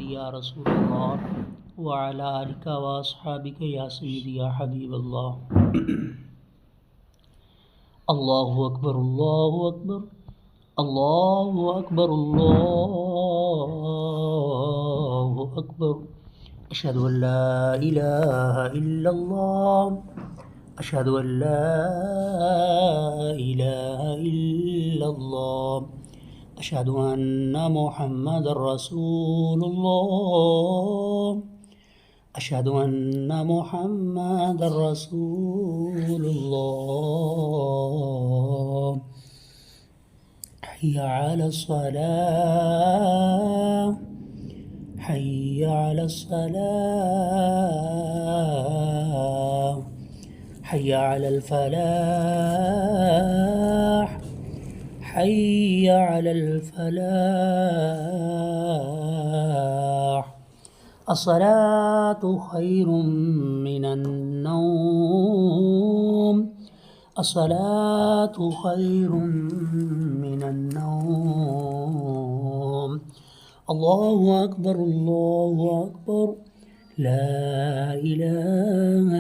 सय्यदी या रसूल अल्लाह व अला आलिका व अस्हाबिका या सय्यदी या हबीब अल्लाह। अल्लाहु अकबर अल्लाहु अकबर अल्लाहु अकबर अल्लाहु अकबर। अशहदु अन ला इलाहा इल्लल्लाह अशहदु अन ला इलाहा इल्लल्लाह अशहदु अन्ना मुहम्मदर रसूलुल्लाह अशहदु अन्ना मुहम्मदर रसूलुल्लाह। हय्या अलस सलाह हय्या अलस सलाह हय्या अलल फलाह हय्या अलल फलाह। अस्सलातु खैरुम मिनन नौम अस्सलातु खैरुम मिनन नौम। अल्लाहु अकबर ला इलाहा